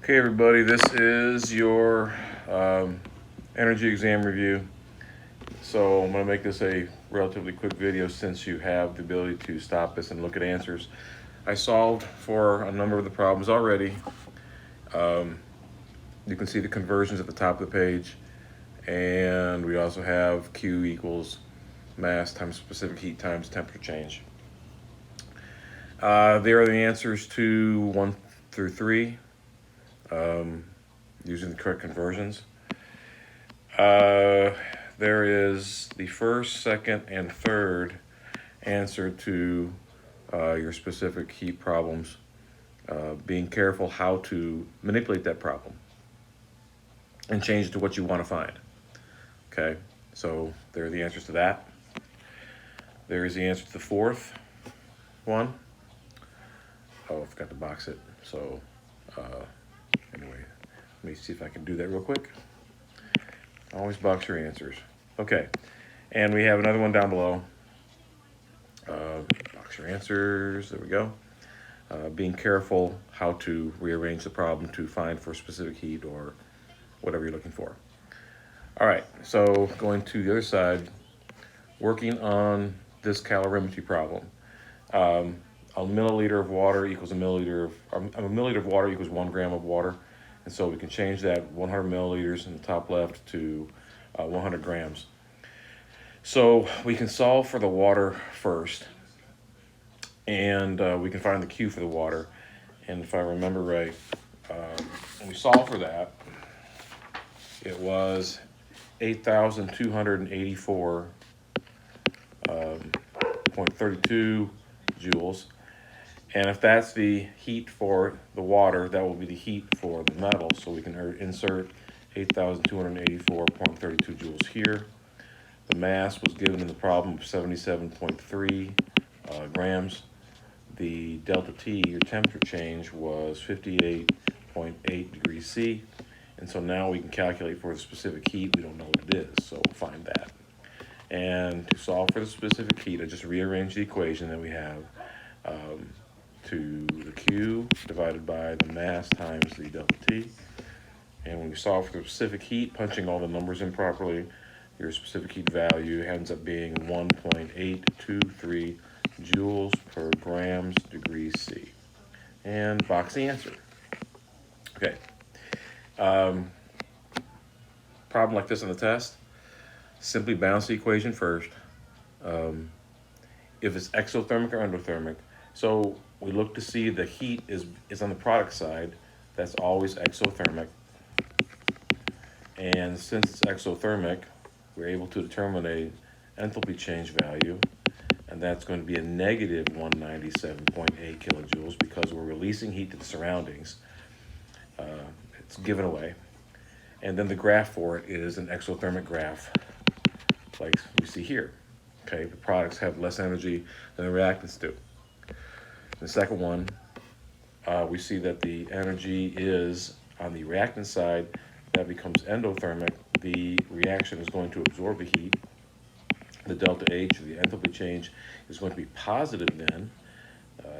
Okay, everybody, this is your energy exam review. So I'm going to make this a relatively quick video since you have the ability to stop this and look at answers. I solved for a number of the problems already. You can see the conversions at the top of the page. And we also have Q equals mass times specific heat times temperature change. There are the answers to 1 through 3 using the correct conversions. There is the first, second, and third answer to your specific heat problems. Being careful how to manipulate that problem and change it to what you want to find. Okay, so there are the answers to that. There is the answer to the fourth one. Oh, I forgot to box it. So anyway, let me see if I can do that real quick. Always box your answers. Okay, and we have another one down below. Box your answers. There we go. Being careful how to rearrange the problem to find for specific heat or whatever you're looking for. All right, so going to the other side, working on this calorimetry problem. A milliliter of water equals a milliliter of water equals 1 gram of water. And so we can change that 100 milliliters in the top left to 100 grams. So we can solve for the water first, and we can find the Q for the water. And if I remember right, when we solve for that, it was 8,284.32 joules. And if that's the heat for the water, that will be the heat for the metal. So we can insert 8,284.32 joules here. The mass was given in the problem of 77.3 grams. The delta T, your temperature change, was 58.8 degrees C. And so now we can calculate for the specific heat. We don't know what it is, so we'll find that. And to solve for the specific heat, I just rearrange the equation that we have to the Q divided by the mass times the delta T. And when we solve for the specific heat, punching all the numbers in properly, your specific heat value ends up being 1.823 joules per grams degrees C. And box the answer. Okay. Problem like this on the test, simply balance the equation first. If it's exothermic or endothermic, so we look to see the heat is on the product side. That's always exothermic. And since it's exothermic, we're able to determine a enthalpy change value, and that's going to be a negative 197.8 kilojoules because we're releasing heat to the surroundings. It's given away. And then the graph for it is an exothermic graph, like we see here. Okay, the products have less energy than the reactants do. The second one, we see that the energy is on the reactant side. That becomes endothermic. The reaction is going to absorb the heat. The delta H, or the enthalpy change, is going to be positive then.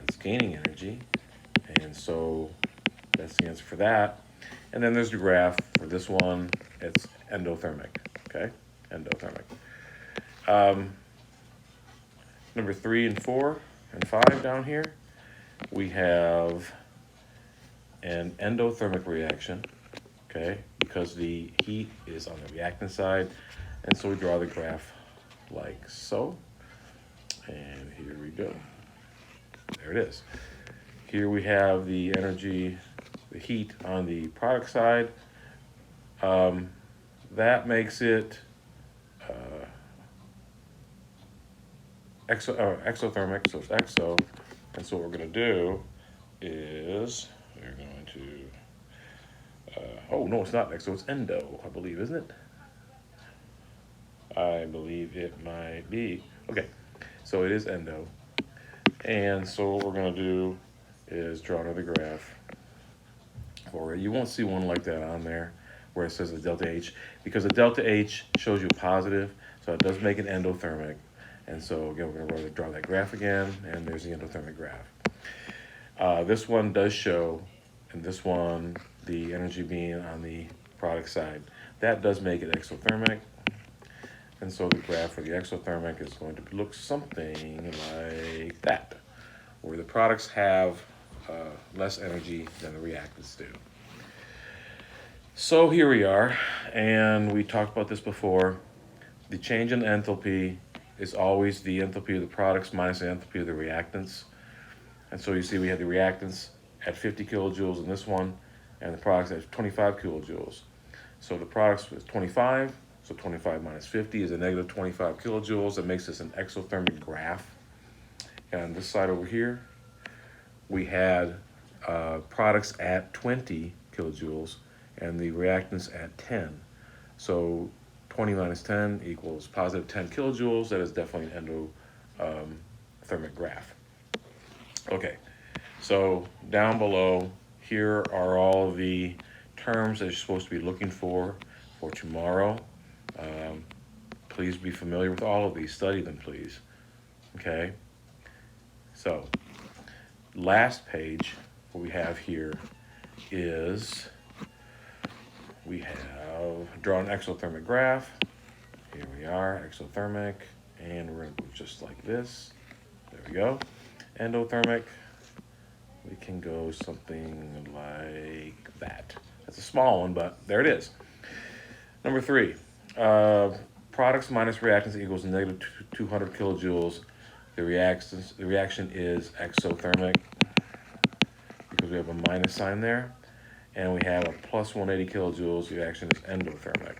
It's gaining energy. And so that's the answer for that. And then there's the graph for this one. It's endothermic, okay? Endothermic. Number 3 and 4 and 5 down here, we have an endothermic reaction, okay? Because the heat is on the reactant side. And so we draw the graph like so. And here we go. There it is. Here we have the energy, the heat on the product side. That makes it exothermic, so it's exo. And so what we're going to do is we're going to, oh no, it's not exo, it's endo, I believe, isn't it? I believe it might be. Okay, so it is endo. And so what we're going to do is draw another graph for it. You won't see one like that on there where it says the delta H, because the delta H shows you positive, so it does make it endothermic. And so again, we're going to draw that graph again, and there's the endothermic graph. This one does show, and this one, the energy being on the product side. That does make it exothermic. And so the graph for the exothermic is going to look something like that, where the products have less energy than the reactants do. So here we are, and we talked about this before. The change in enthalpy is always the enthalpy of the products minus the enthalpy of the reactants. And so you see we have the reactants at 50 kilojoules in this one, and the products at 25 kilojoules. So the products with 25, so 25 minus 50 is a negative 25 kilojoules. That makes this an exothermic graph. And on this side over here, we had products at 20 kilojoules and the reactants at 10. So 20 minus 10 equals positive 10 kilojoules. That is definitely an endothermic graph. Okay, so down below, here are all the terms that you're supposed to be looking for tomorrow. Please be familiar with all of these. Study them, please. Okay, so last page, what we have here is we have drawn an exothermic graph. Here we are, exothermic, and we're going to move just like this. There we go. Endothermic, we can go something like that. That's a small one, but there it is. Number 3, products minus reactants equals negative 200 kilojoules. The reaction is exothermic because we have a minus sign there, and we have a plus 180 kilojoules. The reaction is endothermic.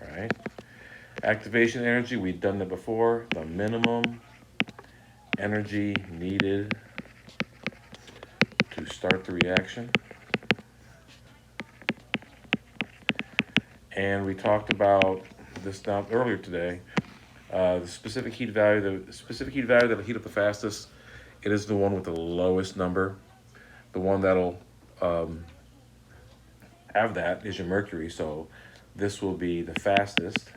All right. Activation energy, we've done that before. The minimum energy needed to start the reaction. And we talked about this down earlier today. The specific heat value that'll heat up the fastest, it is the one with the lowest number. The one that'll have that is your mercury, so this will be the fastest.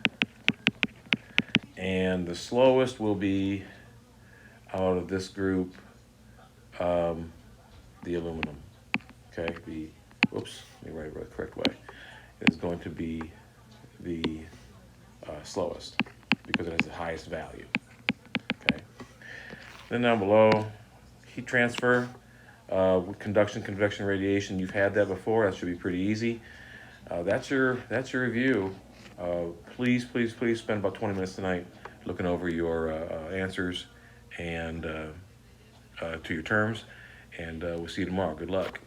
And the slowest will be, out of this group, the aluminum. Okay, let me write it the correct way. It is going to be the slowest because it has the highest value. Okay. Then down below, heat transfer, conduction, convection, radiation. You've had that before. That should be pretty easy. That's your review. Please spend about 20 minutes tonight looking over your answers and to your terms, and we'll see you tomorrow. Good luck.